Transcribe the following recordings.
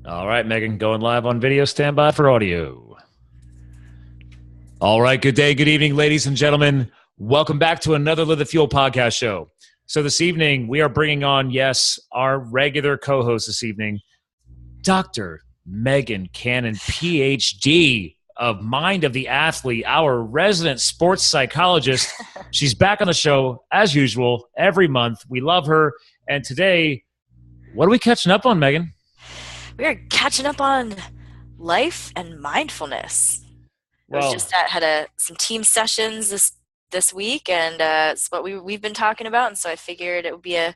All right, Megan, going live on video. Stand by for audio. All right, good day, good evening, ladies and gentlemen. Welcome back to another Live the Fuel podcast show. So this evening, we are bringing on, yes, our regular co-host this evening, Dr. Megan Cannon, Ph.D. of Mind of the Athlete, our resident sports psychologist. She's back on the show, as usual, every month. We love her. And today, what are we catching up on, Megan? We are catching up on life and mindfulness. Had some team sessions this week, and it's what we've been talking about. And so I figured it would be a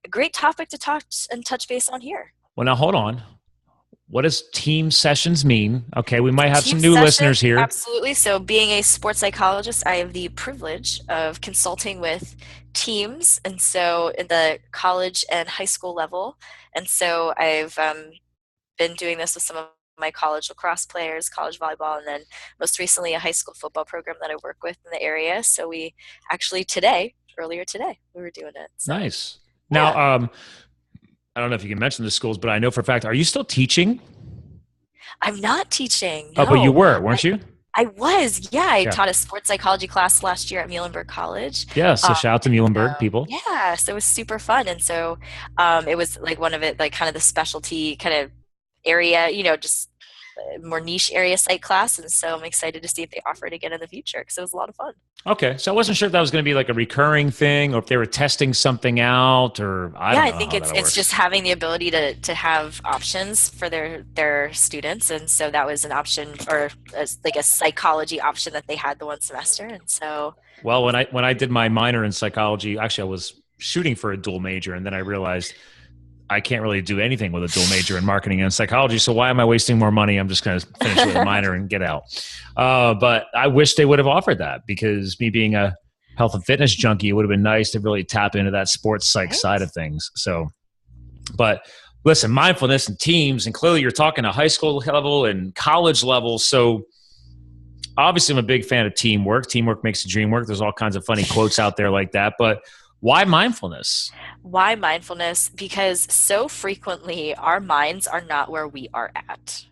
great topic to talk and touch base on here. Well, now hold on. What does team sessions mean? Okay, we might have Team some new sessions, listeners here. Absolutely. So being a sports psychologist, I have the privilege of consulting with teams, and so in the college and high school level. And so I've been doing this with some of my college lacrosse players, college volleyball, and then most recently a high school football program that I work with in the area. So we actually earlier today, we were doing it. So, nice. Now, I don't know if you can mention the schools, but I know for a fact, are you still teaching? I'm not teaching. No. Oh, but you were, weren't you? I was, yeah. I taught a sports psychology class last year at Muhlenberg College. Yeah, so shout out to Muhlenberg people. Yeah, so it was super fun. And so it was like one of it, like kind of the specialty kind of area, just more niche area psych class. And so I'm excited to see if they offer it again in the future because it was a lot of fun. Okay, so I wasn't sure if that was going to be like a recurring thing or if they were testing something out or I don't know. I think it's just having the ability to have options for their students. And so that was an option or like a psychology option that they had the one semester. And so. Well, when I did my minor in psychology, actually I was shooting for a dual major and then I realized I can't really do anything with a dual major in marketing and psychology. So why am I wasting more money? I'm just going to finish with a minor and get out. But I wish they would have offered that because me being a health and fitness junkie, it would have been nice to really tap into that sports psych side of things. So, but listen, mindfulness and teams, and clearly you're talking a high school level and college level. So obviously I'm a big fan of teamwork. Teamwork makes the dream work. There's all kinds of funny quotes out there like that, but why mindfulness? Why mindfulness? Because so frequently our minds are not where we are at.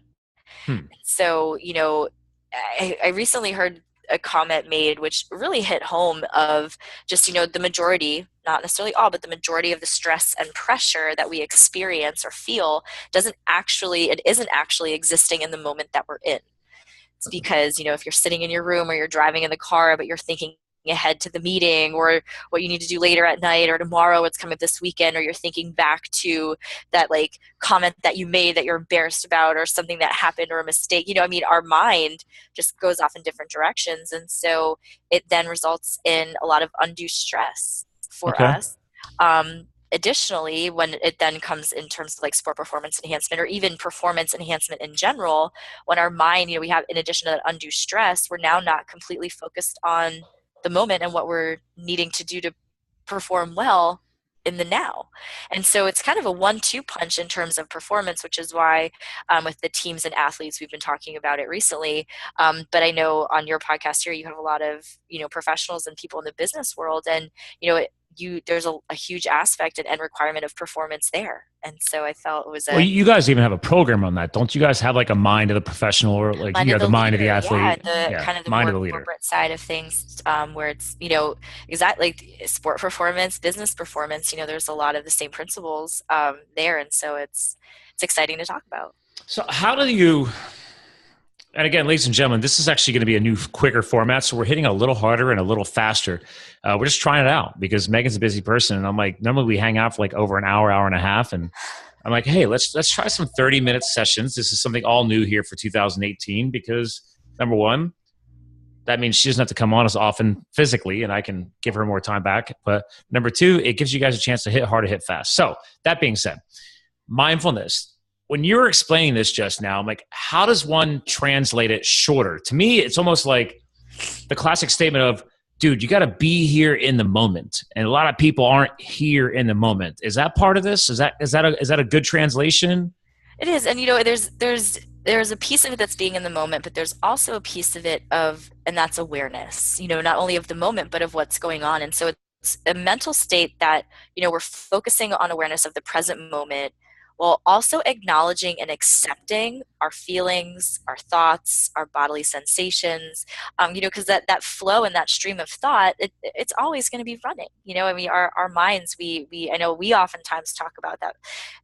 So, I recently heard a comment made which really hit home of just, the majority, not necessarily all, but the majority of the stress and pressure that we experience or feel isn't actually existing in the moment that we're in. It's because, if you're sitting in your room or you're driving in the car, but you're thinking ahead to the meeting or what you need to do later at night or tomorrow, what's coming up this weekend, or you're thinking back to that like comment that you made that you're embarrassed about or something that happened or a mistake, our mind just goes off in different directions. And so it then results in a lot of undue stress for us. Additionally, when it then comes in terms of like sport performance enhancement or even performance enhancement in general, when our mind, we have, in addition to that undue stress, we're now not completely focused on the moment and what we're needing to do to perform well in the now. And so it's kind of a 1-2 punch in terms of performance, which is why with the teams and athletes, we've been talking about it recently. But I know on your podcast here, you have a lot of, professionals and people in the business world, and, there's a huge aspect and requirement of performance there. And so I felt it was well, you guys even have a program on that. Don't you guys have like a mind of the professional or like the mind of the athlete? Kind of the mind more of the corporate side of things, where it's, exactly like sport performance, business performance, there's a lot of the same principles there. And so it's exciting to talk about. So how do you, and again, ladies and gentlemen, this is actually going to be a new, quicker format. So we're hitting a little harder and a little faster. We're just trying it out because Megan's a busy person. And I'm like, normally we hang out for like over an hour, hour and a half. And I'm like, hey, let's try some 30-minute sessions. This is something all new here for 2018 because number one, that means she doesn't have to come on as often physically and I can give her more time back. But number two, it gives you guys a chance to hit hard, to hit fast. So that being said, mindfulness. When you were explaining this just now, I'm like, how does one translate it shorter? To me, it's almost like the classic statement of, dude, you got to be here in the moment. And a lot of people aren't here in the moment. Is that part of this? Is that a good translation? It is. And, there's a piece of it that's being in the moment, but there's also a piece of it and that's awareness, not only of the moment, but of what's going on. And so it's a mental state that, we're focusing on awareness of the present moment, while also acknowledging and accepting our feelings, our thoughts, our bodily sensations, because that flow and that stream of thought, it's always going to be running. I mean, our minds, I know we oftentimes talk about that,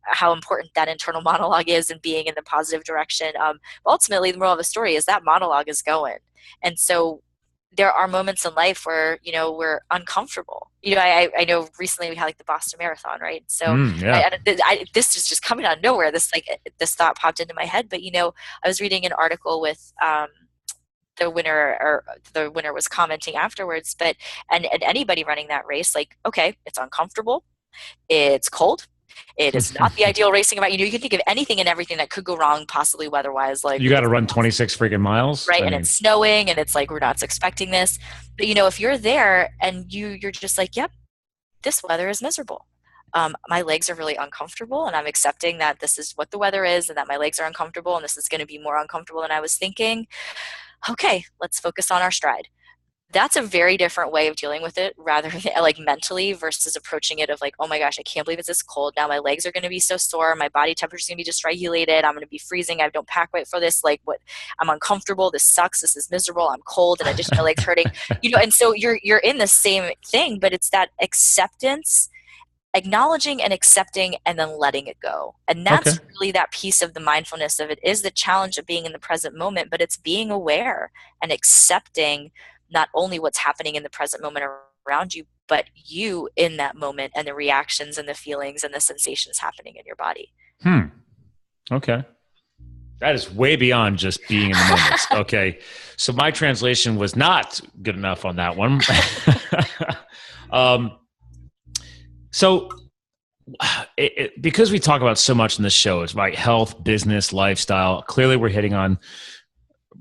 how important that internal monologue is and being in the positive direction. But ultimately, the moral of the story is that monologue is going. And so there are moments in life where, we're uncomfortable. I know recently we had like the Boston Marathon, right? So Yeah. this is just coming out of nowhere. This thought popped into my head, but I was reading an article with the winner was commenting afterwards, but and anybody running that race, like, okay, it's uncomfortable, it's cold, it is not the ideal racing environment. You can think of anything and everything that could go wrong, possibly weather-wise. Like, You got to run 26 freaking miles. Right, and it's snowing, and it's like, we're not expecting this. But, if you're there and you're just like, yep, this weather is miserable. My legs are really uncomfortable, and I'm accepting that this is what the weather is and that my legs are uncomfortable, and this is going to be more uncomfortable than I was thinking. Okay, let's focus on our stride. That's a very different way of dealing with it, rather than like mentally, versus approaching it of like, oh my gosh, I can't believe it's this cold. Now my legs are going to be so sore. My body temperature is going to be dysregulated. I'm going to be freezing. I don't pack right for this. Like, what? I'm uncomfortable. This sucks. This is miserable. I'm cold. In addition to my legs hurting, and so you're in the same thing, but it's that acceptance, acknowledging and accepting, and then letting it go. And that's really that piece of the mindfulness of it, is the challenge of being in the present moment, but it's being aware and accepting not only what's happening in the present moment around you, but you in that moment, and the reactions and the feelings and the sensations happening in your body. Okay. That is way beyond just being in the moment. Okay. So my translation was not good enough on that one. So because we talk about so much in this show, it's like health, business, lifestyle. Clearly we're hitting on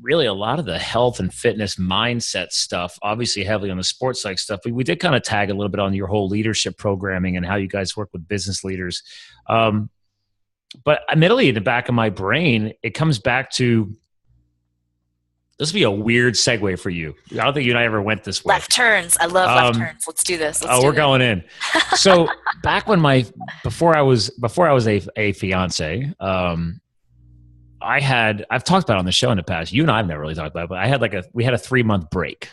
really a lot of the health and fitness mindset stuff, obviously heavily on the sports psych stuff. We did kind of tag a little bit on your whole leadership programming and how you guys work with business leaders. But admittedly, in the back of my brain, it comes back to, this will be a weird segue for you. I don't think you and I ever went this way. Left turns. I love left turns. Let's do this. We're going in. So back when before I was a fiance, I've talked about it on the show in the past. You and I have never really talked about it, but we had a 3-month break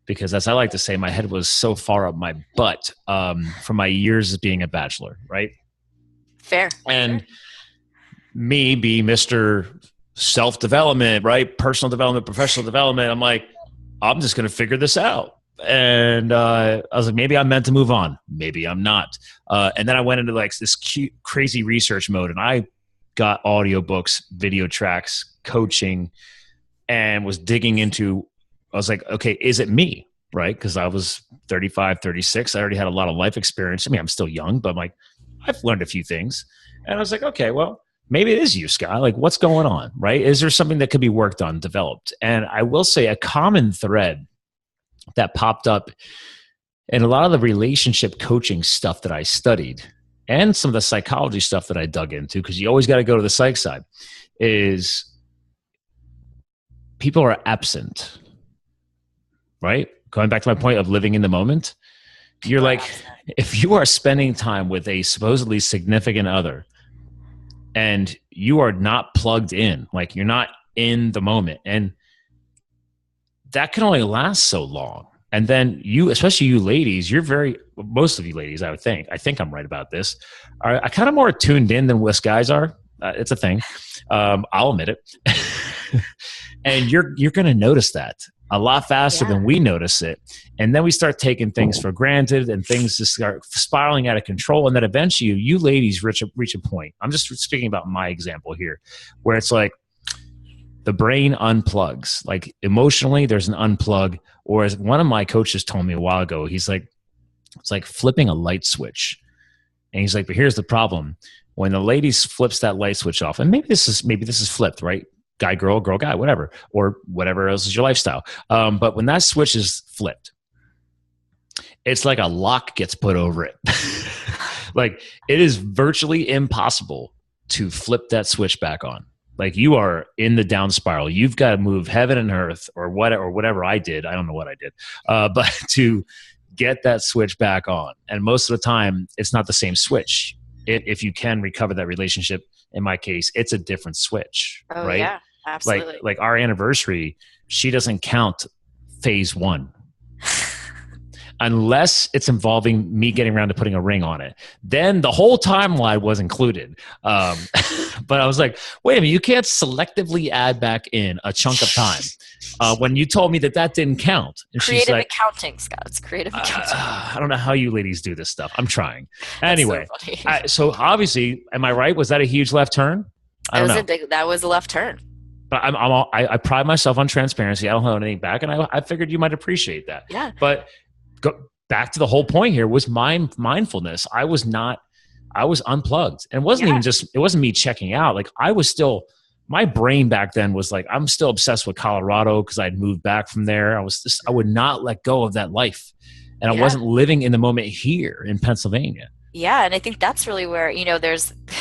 because, as I like to say, my head was so far up my butt from my years as being a bachelor, right? Fair. And me be Mr. Self-development, right? Personal development, professional development. I'm like, I'm just going to figure this out. And I was like, maybe I'm meant to move on. Maybe I'm not. And then I went into like this cute, crazy research mode, and I got audiobooks, video tracks, coaching, and was digging into, I was like, okay, is it me? Right? Because I was 35, 36. I already had a lot of life experience. I mean, I'm still young, but I'm like, I've learned a few things. And I was like, okay, well, maybe it is you, Scott. Like, what's going on, right? Is there something that could be worked on, developed? And I will say a common thread that popped up in a lot of the relationship coaching stuff that I studied, and some of the psychology stuff that I dug into, because you always got to go to the psych side, is people are absent, right? Going back to my point of living in the moment, you're like, if you are spending time with a supposedly significant other and you are not plugged in, like you're not in the moment, and that can only last so long. And then you, especially you ladies, most of you ladies, I think I'm right about this, are kind of more tuned in than us guys are. It's a thing. I'll admit it. And you're going to notice that a lot faster than we notice it. And then we start taking things for granted, and things just start spiraling out of control. And then eventually you ladies reach a point. I'm just speaking about my example here, where it's like the brain unplugs. Like emotionally, there's an unplug. Or as one of my coaches told me a while ago, he's like, it's like flipping a light switch. And he's like, but here's the problem. When the lady flips that light switch off, and maybe this is flipped, right? Guy, girl, guy, whatever, or whatever else is your lifestyle. But when that switch is flipped, it's like a lock gets put over it. Like, it is virtually impossible to flip that switch back on. Like, you are in the down spiral. You've got to move heaven and earth, or whatever I did. I don't know what I did, but to get that switch back on. And most of the time, it's not the same switch. if you can recover that relationship, in my case, it's a different switch, Oh right? yeah, absolutely. Like our anniversary, she doesn't count phase one unless it's involving me getting around to putting a ring on it. Then the whole timeline was included. But I was like, wait a minute, you can't selectively add back in a chunk of time. When you told me that didn't count. And creative she's like, accounting, Scott. It's creative accounting. I don't know how you ladies do this stuff. I'm trying. That's Anyway, so funny. so obviously, am I right? Was that a huge left turn? I don't know. That was a left turn. But I pride myself on transparency. I don't hold anything back. And I figured you might appreciate that. Yeah. But go back to the whole point here was mindfulness. I was unplugged. And it wasn't me checking out. Like I was still, my brain back then was like, I'm still obsessed with Colorado because I'd moved back from there. I would not let go of that life. And I wasn't living in the moment here in Pennsylvania. Yeah. And I think that's really where, I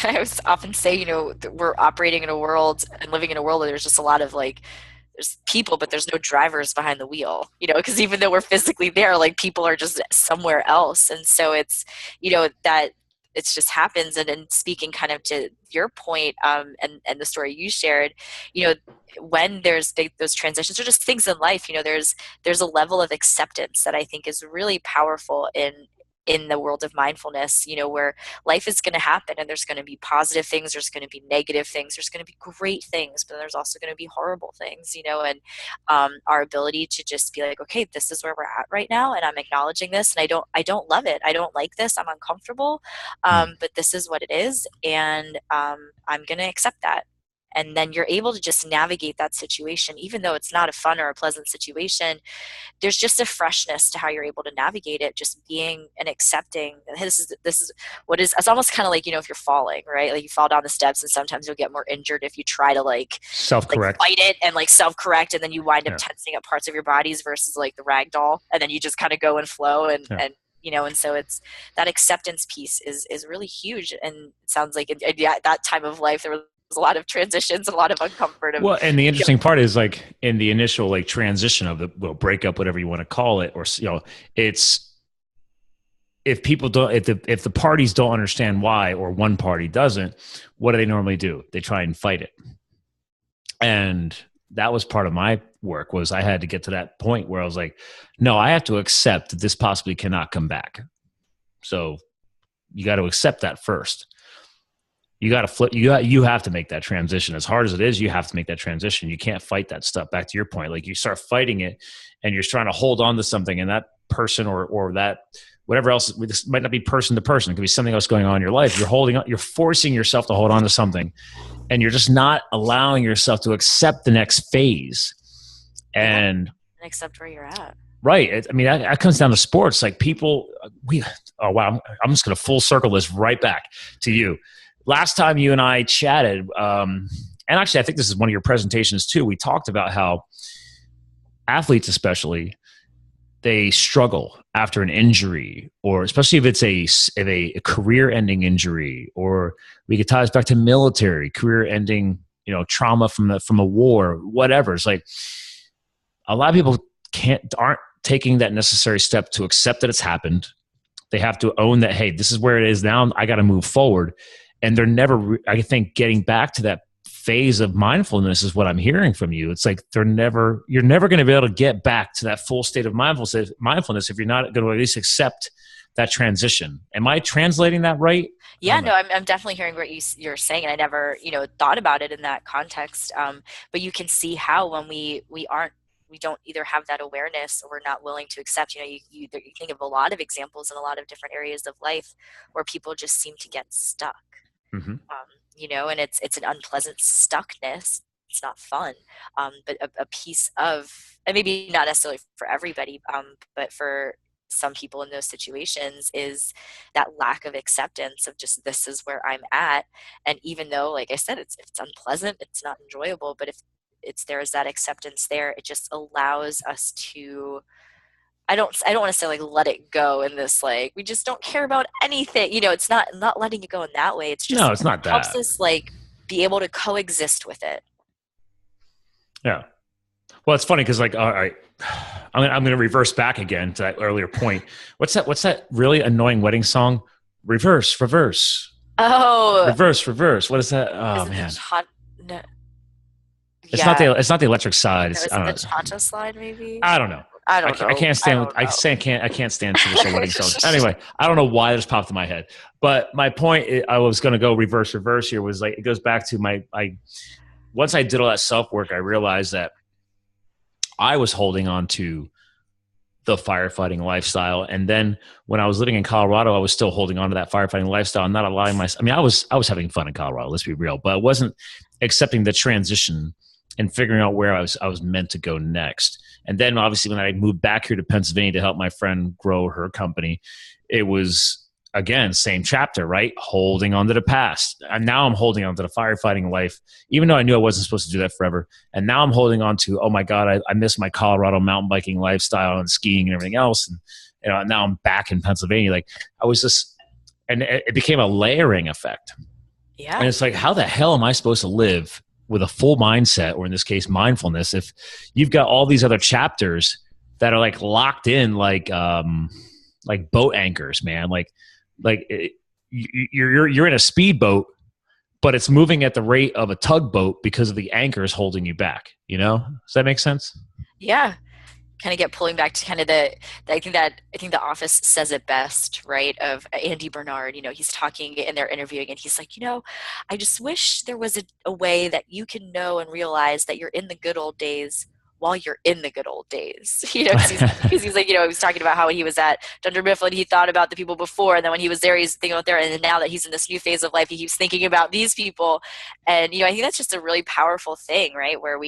always often say, we're operating in a world and living in a world where there's just a lot of there's people, but there's no drivers behind the wheel, because even though we're physically there, like people are just somewhere else. And so it's, that it just happens. And speaking kind of to your point, and the story you shared, when there's those transitions or just things in life, there's a level of acceptance that I think is really powerful in the world of mindfulness, where life is going to happen and there's going to be positive things, there's going to be negative things, there's going to be great things, but there's also going to be horrible things, and our ability to just be like, okay, this is where we're at right now. And I'm acknowledging this and I don't love it. I don't like this. I'm uncomfortable. But this is what it is. And I'm going to accept that. And then you're able to just navigate that situation, even though it's not a fun or a pleasant situation. There's just a freshness to how you're able to navigate it, just being and accepting. This is what is, it's almost kind of like, if you're falling, right? Like you fall down the steps and sometimes you'll get more injured if you try to self-correct, fight it and self-correct. And then you wind up tensing up parts of your bodies versus like the rag doll. And then you just kind of go and flow and so it's that acceptance piece is really huge. And it sounds like at that time of life, there was a lot of transitions, a lot of uncomfort. Well, and the interesting part is in the initial transition of the breakup, whatever you want to call it, or it's if people don't, if the parties don't understand why, or one party doesn't, what do they normally do? They try and fight it. And that was part of my work, was I had to get to that point where I was like, no, I have to accept that this possibly cannot come back. So you got to accept that first. You got to flip. You have to make that transition. As hard as it is, you have to make that transition. You can't fight that stuff. Back to your point, you start fighting it, and you're trying to hold on to something, and that person or that whatever else. This might not be person to person. It could be something else going on in your life. You're holding on. You're forcing yourself to hold on to something, and you're just not allowing yourself to accept the next phase, and accept where you're at. Right. I mean, that comes down to sports. Like people, oh wow, I'm just going to full circle this right back to you. Last time you and I chatted, and actually I think this is one of your presentations too, we talked about how athletes especially, they struggle after an injury, or especially if it's a career-ending injury, or we could tie this back to military, career-ending, trauma from a war, whatever. It's like a lot of people aren't taking that necessary step to accept that it's happened. They have to own that, hey, this is where it is now, I got to move forward. And they're never, I think, getting back to that phase of mindfulness is what I'm hearing from you. It's like you're never going to be able to get back to that full state of mindfulness if you're not going to at least accept that transition. Am I translating that right? Yeah, no, I'm definitely hearing what you're saying, and I never, thought about it in that context. But you can see how when we don't either have that awareness or we're not willing to accept, you think of a lot of examples in a lot of different areas of life where people just seem to get stuck. Mm-hmm. And it's an unpleasant stuckness. It's not fun, but a piece of, and maybe not necessarily for everybody, but for some people in those situations, is that lack of acceptance of just, this is where I'm at. And even though, like I said, it's unpleasant, it's not enjoyable, but if there's that acceptance there, it just allows us to, I don't want to say let it go in this, we just don't care about anything. It's not letting it go in that way. It's just, no, it's not that. Helps us be able to coexist with it. Yeah. Well, it's funny because all right, I'm going to reverse back again to that earlier point. What's that really annoying wedding song? Reverse. Oh, Reverse. What is that? Oh is it the man. cha? No, It's yeah. not the electric side. No, It's, is I it the don't know. cha-cha slide? Maybe. I don't know. I don't I know. can't I stand don't know. I can't stand traditional wedding songs. Anyway, I don't know why this popped in my head, but my point I was going to go reverse here was like it goes back to I once I did all that self work, I realized that I was holding on to the firefighting lifestyle, and then when I was living in Colorado, I was still holding on to that firefighting lifestyle and not allowing myself. I mean, I was having fun in Colorado. Let's be real, but I wasn't accepting the transition and figuring out where I was meant to go next. And then obviously when I moved back here to Pennsylvania to help my friend grow her company, it was again, same chapter, right? Holding on to the past. And now I'm holding on to the firefighting life, even though I knew I wasn't supposed to do that forever. And now I'm holding on to, oh my God, I miss my Colorado mountain biking lifestyle and skiing and everything else. And you know, now I'm back in Pennsylvania. Like I was just, and it became a layering effect. Yeah. And it's like, how the hell am I supposed to live with a full mindset, or in this case, mindfulness, if you've got all these other chapters that are like locked in, like boat anchors, man. You're in a speedboat, but it's moving at the rate of a tugboat because of the anchors holding you back. You know, does that make sense? Yeah. Kind of get pulling back to kind of I think The Office says it best, right? Of Andy Bernard, you know, he's talking and they're interviewing, and he's like, you know, I just wish there was a way that you can know and realize that you're in the good old days while you're in the good old days. You know, because he's like, you know, he was talking about how when he was at Dunder Mifflin, he thought about the people before, and then when he was there, he's thinking about there, and then now that he's in this new phase of life, he keeps thinking about these people. And you know, I think that's just a really powerful thing, right? Where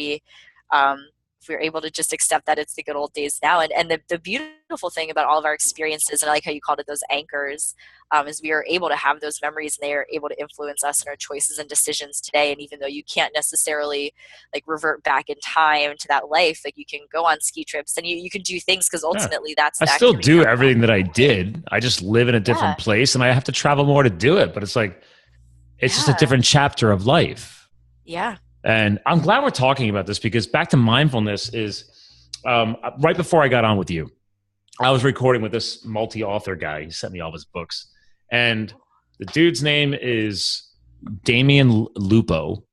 if we're able to just accept that it's the good old days now. And the beautiful thing about all of our experiences, and I like how you called it those anchors, is we are able to have those memories, and they are able to influence us in our choices and decisions today. And even though you can't necessarily like revert back in time to that life, like you can go on ski trips and you can do things, because Yeah. ultimately that's I the still activity do that everything that I did. I just live in a different place, and I have to travel more to do it. But it's like, it's just a different chapter of life. Yeah. And I'm glad we're talking about this, because back to mindfulness is right before I got on with you, I was recording with this multi-author guy. He sent me all of his books. And the dude's name is Damien Lupo.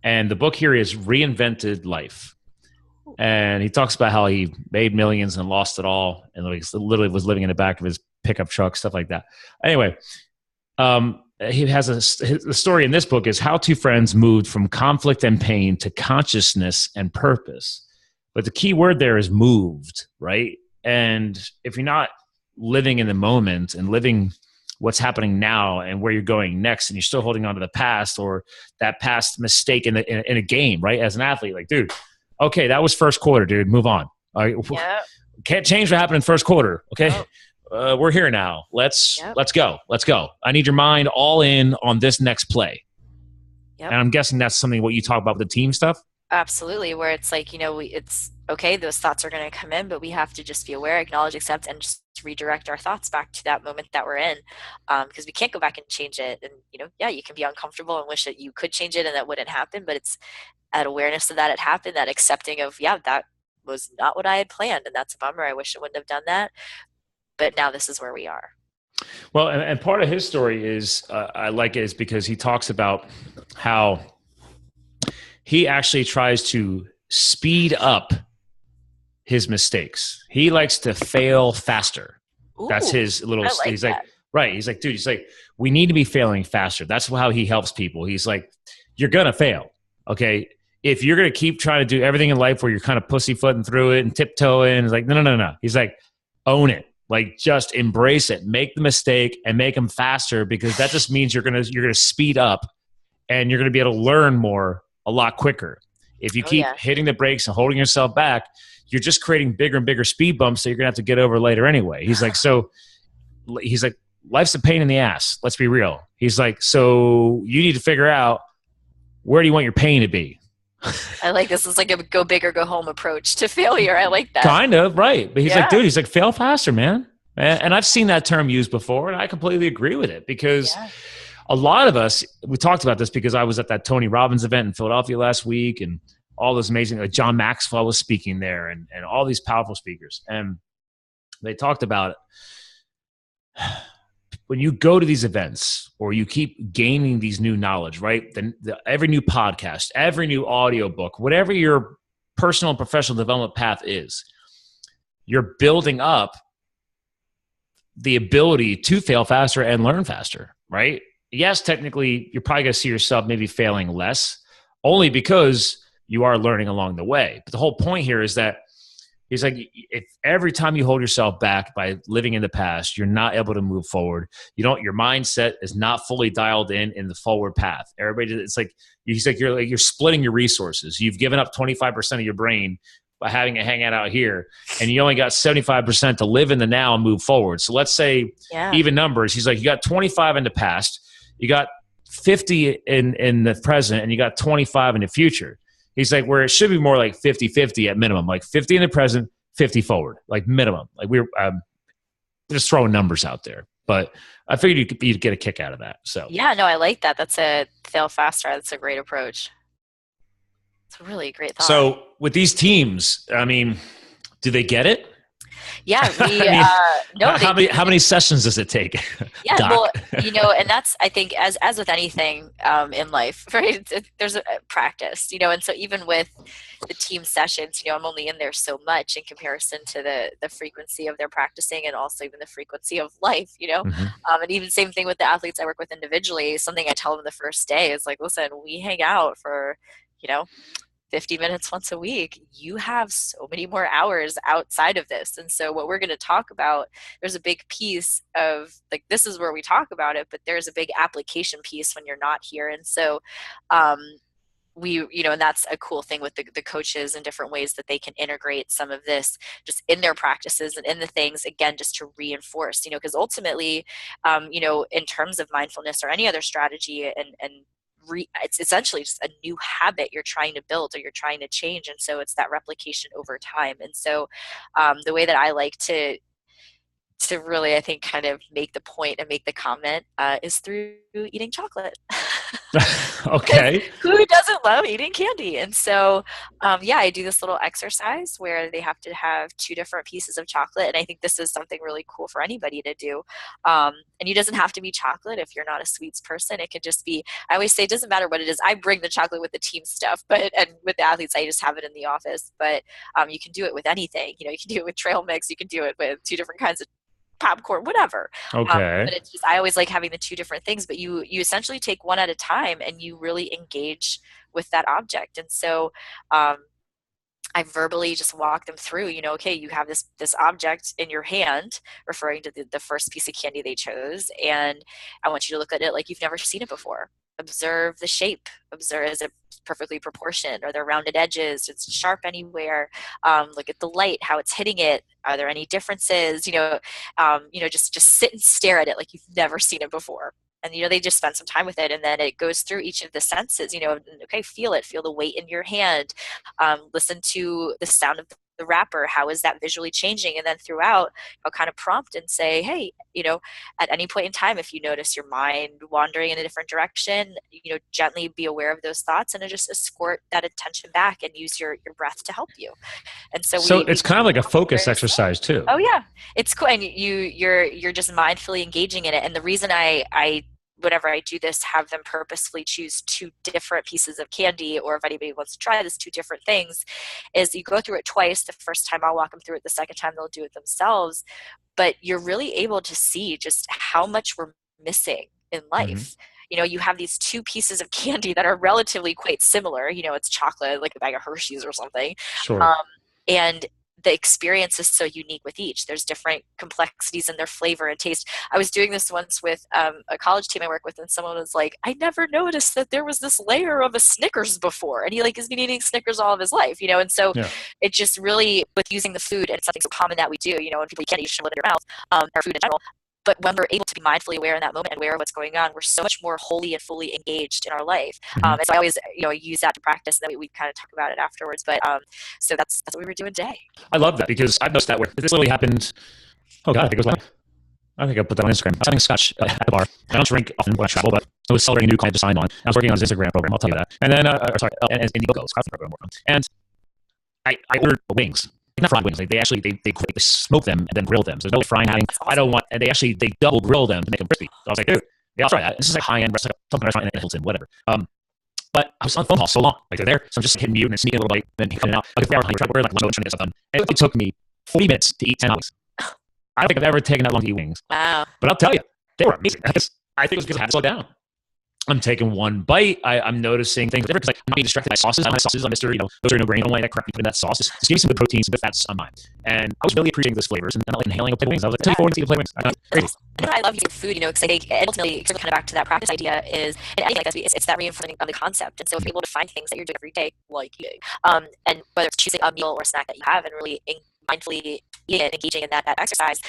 And the book here is Reinvented Life. And he talks about how he made millions and lost it all. And he literally was living in the back of his pickup truck, stuff like that. Anyway, he has the story in this book is how two friends moved from conflict and pain to consciousness and purpose. But the key word there is moved, right? And if you're not living in the moment and living what's happening now and where you're going next, and you're still holding on to the past or that past mistake in a game, right? As an athlete, like, dude, okay, that was first quarter, dude, move on. All right, yeah. Can't change what happened in first quarter, okay? Oh. We're here now. Let's go. I need your mind all in on this next play. Yep. And I'm guessing that's something what you talk about with the team stuff. Absolutely, where it's like, you know, it's okay, those thoughts are going to come in, but we have to just be aware, acknowledge, accept, and just redirect our thoughts back to that moment that we're in, because we can't go back and change it. And you know, yeah, you can be uncomfortable and wish that you could change it and that wouldn't happen, but it's that awareness of that it happened, that accepting of, yeah, that was not what I had planned, and that's a bummer. I wish I wouldn't have done that. But now this is where we are. Well, and part of his story is, I like it, is because he talks about how he actually tries to speed up his mistakes. He likes to fail faster. Ooh, that's his little, he's that. like, right. He's like, dude, he's like, we need to be failing faster. That's how he helps people. He's like, you're going to fail. Okay. If you're going to keep trying to do everything in life where you're kind of pussyfooting through it and tiptoeing, it's like, no. He's like, own it. Like, just embrace it. Make the mistake and make them faster, because that just means you're gonna speed up, and you're gonna be able to learn more a lot quicker. If you keep hitting the brakes and holding yourself back, you're just creating bigger and bigger speed bumps that you're gonna have to get over later anyway. He's like, life's a pain in the ass. Let's be real. He's like, so you need to figure out, where do you want your pain to be? I like this. It's like a go big or go home approach to failure. I like that. Kind of, right. But he's like, dude, he's like, fail faster, man. And I've seen that term used before, and I completely agree with it, because a lot of us, we talked about this because I was at that Tony Robbins event in Philadelphia last week, and all those amazing, like John Maxwell was speaking there, and all these powerful speakers. And they talked about it. when you go to these events or you keep gaining these new knowledge, right? Then every new podcast, every new audio book, whatever your personal and professional development path is, you're building up the ability to fail faster and learn faster, right? Yes, technically, you're probably going to see yourself maybe failing less, only because you are learning along the way. But the whole point here is that he's like, if every time you hold yourself back by living in the past, you're not able to move forward. Your mindset is not fully dialed in the forward path. Everybody, it's like, he's like, you're splitting your resources. You've given up 25% of your brain by having it hang out here, and you only got 75% to live in the now and move forward. So let's say even numbers. He's like, you got 25 in the past, you got 50 in the present, and you got 25 in the future. He's like, where it should be more like 50-50 at minimum, like 50 in the present, 50 forward, like minimum. Like we're just throwing numbers out there, but I figured you'd get a kick out of that. So yeah, no, I like that. That's a fail faster. That's a great approach. It's a really great thought. So with these teams, I mean, do they get it? Yeah, how many sessions does it take? Yeah, Doc? Well, and that's, I think, as with anything in life, right? There's a practice, and so even with the team sessions, I'm only in there so much in comparison to the frequency of their practicing, and also even the frequency of life, Mm-hmm. And even same thing with the athletes I work with individually. Something I tell them the first day is like, listen, we hang out for, 50 minutes once a week. You have so many more hours outside of this. And so what we're going to talk about, there's a big piece of like, this is where we talk about it, but there's a big application piece when you're not here. And so, and that's a cool thing with the coaches and different ways that they can integrate some of this just in their practices and in the things, again, just to reinforce, because ultimately, in terms of mindfulness or any other strategy and it's essentially just a new habit you're trying to build or you're trying to change. And so it's that replication over time. And so the way that I like to really, I think, kind of make the point and make the comment is through eating chocolate. Okay. Who doesn't love eating candy? And so, I do this little exercise where they have to have 2 different pieces of chocolate. And I think this is something really cool for anybody to do. And it doesn't have to be chocolate if you're not a sweets person. It could just be, I always say, it doesn't matter what it is. I bring the chocolate with the team stuff, and with the athletes, I just have it in the office. But you can do it with anything. You can do it with trail mix. You can do it with 2 different kinds of popcorn, whatever. Okay. But it's just, I always like having the 2 different things, but you essentially take one at a time and you really engage with that object. And so I verbally just walk them through, okay, you have this object in your hand, referring to the first piece of candy they chose. And I want you to look at it like you've never seen it before. Observe the shape. Observe, is it perfectly proportioned? Are there rounded edges? Is it sharp anywhere? Look at the light, how it's hitting it. Are there any differences? Just sit and stare at it like you've never seen it before. And, they just spend some time with it. And then it goes through each of the senses, okay, feel it, feel the weight in your hand, listen to the sound of the wrapper. How is that visually changing? And then throughout, I'll kind of prompt and say, hey, at any point in time, if you notice your mind wandering in a different direction, gently be aware of those thoughts and just escort that attention back and use your breath to help you. And so it's kind of like a focus exercise too. Oh yeah, it's cool. And you're just mindfully engaging in it. And the reason I whenever I do this, have them purposefully choose 2 different pieces of candy, or if anybody wants to try this, 2 different things, is you go through it twice. The first time I'll walk them through it. The second time they'll do it themselves. But you're really able to see just how much we're missing in life. Mm-hmm. You have these 2 pieces of candy that are relatively quite similar. It's chocolate, like a bag of Hershey's or something. Sure. And the experience is so unique with each. There's different complexities in their flavor and taste. I was doing this once with a college team I work with, and someone was like, I never noticed that there was this layer of a Snickers before. And he has been eating Snickers all of his life, and so it just really, with using the food, and it's something so common that we do, when people can't eat, you should it in your mouth, or food in general. But when we're able to be mindfully aware in that moment and aware of what's going on, we're so much more wholly and fully engaged in our life. Mm-hmm. And so I always, use that to practice, and then we kind of talk about it afterwards. But so that's what we were doing today. I love that, because I've noticed that where this literally happened. Oh God, I think it was I think I put that on Instagram. I was having scotch at the bar. I don't drink often when I travel, but I was celebrating a new client to sign on. I was working on his Instagram program. I'll tell you that. And then, and Indiegogo's coffee program I'm working on. And I ordered wings. not fried wings. They actually they smoke them and then grill them. So there's no frying having. I don't want, and they double grill them to make them crispy. So I was like, dude, yeah, I'll try that. This is like high end restaurant, something restaurant in Hilton, whatever. But I was on the phone call so long, like they're there, so I'm just hitting mute and sneaking a little bite, then coming out. Like 3 hours, trying to get stuff done. And it took me 40 minutes to eat 10 wings. I don't think I've ever taken that long to eat wings. Wow. But I'll tell you, they were amazing. I think it was because I had to slow down. I'm taking one bite. I'm noticing things different because I'm not being distracted by sauces. I don't have sauces. I'm Mr. Those are no grain. I don't like that crap you put in that sauce. Just give me some good proteins, some good fats on mine. And I was really appreciating those flavors and not like inhaling a plate of wings. I was like, tell you 4 to eat a plate of wings. Crazy. I love eating food, because I think ultimately, kind of back to that practice idea is, and anything like this, it's that reinforcing of the concept. And so if you're able to find things that you're doing every day, like eating, and whether it's choosing a meal or a snack that you have and really mindfully eating it, engaging in that exercise,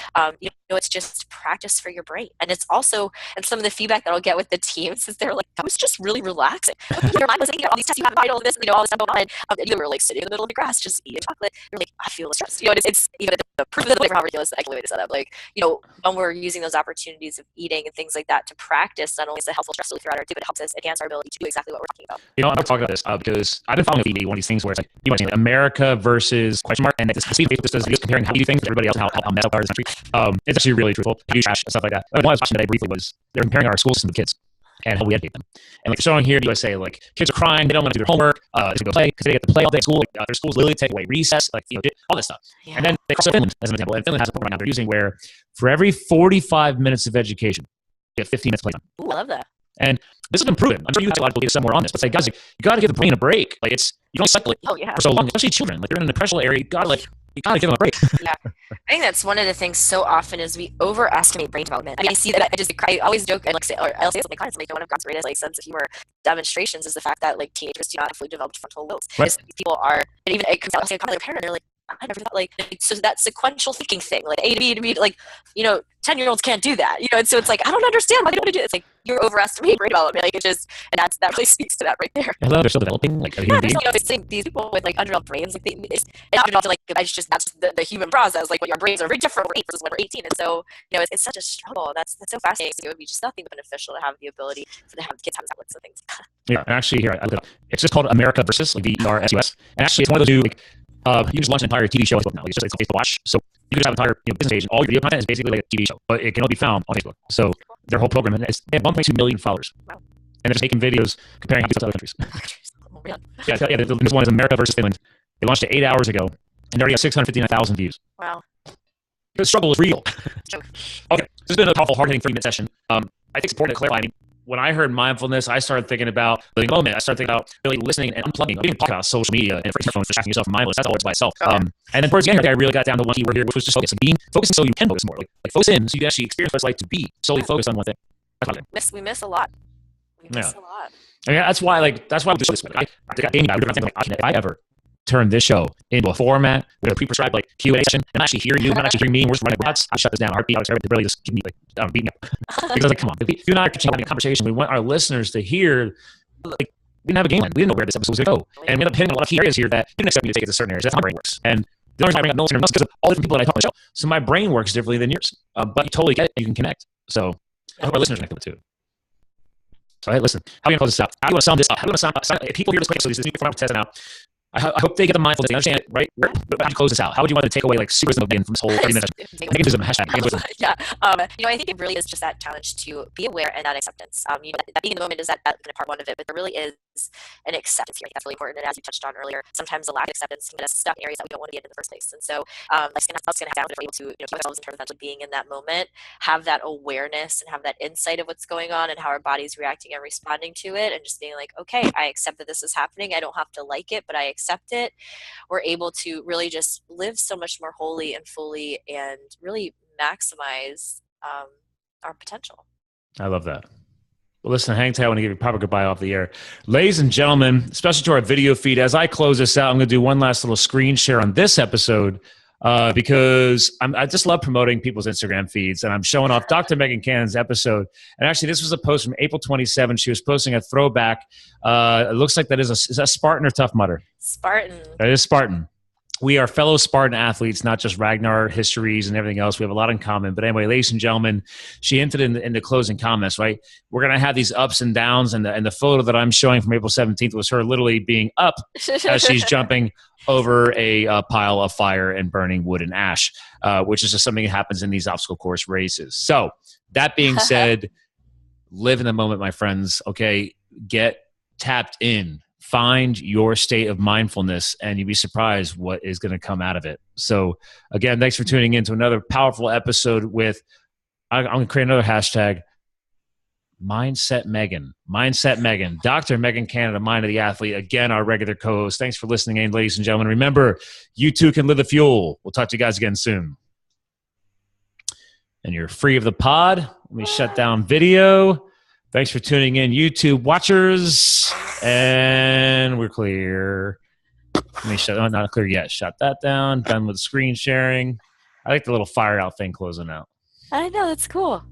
it's just practice for your brain. And it's also, and some of the feedback that I'll get with the teams is they're like, that was just really relaxing. Your mind was thinking all these tests you have, all this, all this stuff going on. And you were like sitting in the middle of the grass, just eating chocolate. You're like, I feel stressed. It's even the proof of the way for how ridiculous the way to set up. Like, when we're using those opportunities of eating and things like that to practice, not only is it helpful stress relief throughout our day, but it helps us enhance our ability to do exactly what we're talking about. I'm talking about this because I've been following one of these things where it's like, like America versus question mark, and this does videos comparing how you do things with everybody else and how messed up our country. It's actually really truthful. How you trash and stuff like that. One I was watching today briefly was they're comparing our school system with kids and how we educate them. And like showing here in the USA, like kids are crying, they don't want to do their homework, they go play because they get to play all day at school. Like, their schools literally take away recess, all this stuff. Yeah. And then they cross Finland as an example. And Finland has a program now they're using where for every 45 minutes of education, you have 15 minutes playtime. Ooh, I love that. And this has been proven. I'm sure you have a lot of people somewhere on this, but say, guys, you got to give the brain a break. Like you don't cycle it for so long, especially children. Like they're in an impressional area, you got to give them a break. Yeah, I think that's one of the things so often is we overestimate brain development. I mean, I see that. I always joke and I'll say to my clients, one of God's greatest sense of humor demonstrations is the fact that teenagers do not have fully developed frontal lobes. Right. People are, and even it comes out to their parent, and they're like, I never thought so that sequential thinking thing, like A to B to B, 10-year-olds can't do that, and so it's like, I don't understand why they don't do it. It's like, you're overestimating brain development, and that really speaks to that right there. Hello, they're still developing, like a human being. These people with undeveloped brains, it's not developed, it's just, that's the human process, when your brains are very different when we're 8 versus when we're 18, and so, it's such a struggle. That's so fascinating. So it would be just nothing but beneficial to have the ability to have kids have tablets and things. Yeah, and actually here, I looked it up. It's just called America versus, VERSUS, and actually it's one of those you just launch an entire TV show on Facebook now. It's a place to watch. So you just have an entire business page, and all your video content is basically like a TV show, but it can only be found on Facebook. So their whole program, and they have 1.2 million followers. Wow. And they're just making videos comparing how to other countries. Oh, yeah. This one is America versus Finland. They launched it 8 hours ago, and they already have 659,000 views. Wow. The struggle is real. Okay, this has been a powerful, hard-hitting 3-minute session. I think it's important to clarify. When I heard mindfulness, I started thinking about living the moment. I started thinking about really listening and unplugging. Being about social media and smartphones, distracting yourself from mindfulness. That's all it's by itself. And then towards the end, I really got down to one keyword here, which was just focus. Focusing so you can focus more. Like focus in, so you actually experience what it's like to be solely focused on one thing. We miss a lot. We miss a lot. I mean, that's why we do this way. I got Amy. I would think if I ever turn this show into a format with a pre-prescribed Q&A session, and actually hearing you, not actually hearing me, and we're just running robots, I shut this down. Heartbeat, to really just give me beat me up. Because I was like, come on, if you and I are having a conversation, we want our listeners to hear, we didn't have a game plan. We didn't know where this episode was going to go. And we ended up hitting a lot of key areas here that didn't expect me to take it to certain areas. That's how my brain works. And the only reason I bring up military is because of all the different people that I talk on the show. So my brain works differently than yours. But you totally get it. You can connect. So I hope our listeners connect with it too. So hey, listen, how are you going to close this out? How do you want to sum this up? How do you want to sum if people hear this quick, so this new format we're testing out. I hope they get the mindfulness. They understand it, right? But how do you close this out? How would you want to take away super wisdom from this whole 30 minutes? Negativism, hashtag. Yeah. I think it really is just that challenge to be aware and that acceptance. That being in the moment is that kind of part one of it, but there really is an acceptance here. I think that's really important. And as you touched on earlier, sometimes the lack of acceptance can get us stuck in areas that we don't want to be in the first place. And so, it's going to have down if we're able to, keep ourselves in terms of actually being in that moment, have that awareness and have that insight of what's going on and how our body's reacting and responding to it, and just being like, okay, I accept that this is happening. I don't have to like it, but I accept it. We're able to really just live so much more wholly and fully and really maximize our potential. I love that. Well, listen, hang tight. I want to give you a proper goodbye off the air. Ladies and gentlemen, especially to our video feed, as I close this out, I'm going to do one last little screen share on this episode because I just love promoting people's Instagram feeds, and I'm showing off Dr. Megan Cannon's episode. And actually, this was a post from April 27. She was posting a throwback. It looks like is that Spartan or Tough Mudder? Spartan. That is Spartan. we are fellow Spartan athletes, not just Ragnar histories and everything else. We have a lot in common. But anyway, ladies and gentlemen, she hinted in the closing comments, right? We're going to have these ups and downs. And the photo that I'm showing from April 17th was her literally being up as she's jumping over a pile of fire and burning wood and ash, which is just something that happens in these obstacle course races. So that being said, live in the moment, my friends. Okay, get tapped in. Find your state of mindfulness, and you'd be surprised what is going to come out of it. So, again, thanks for tuning in to another powerful episode with, I'm going to create another hashtag, Mindset Megan. Mindset Megan. Dr. Megan Cannon, the Mind of the Athlete. Again, our regular co-host. Thanks for listening in, ladies and gentlemen. Remember, you too can live the fuel. We'll talk to you guys again soon. And you're free of the pod. Let me shut down video. Thanks for tuning in, YouTube watchers. And we're clear. Let me shut. Oh, not clear yet. Shut that down. Done with screen sharing. I like the little fire out thing closing out. I know, that's cool.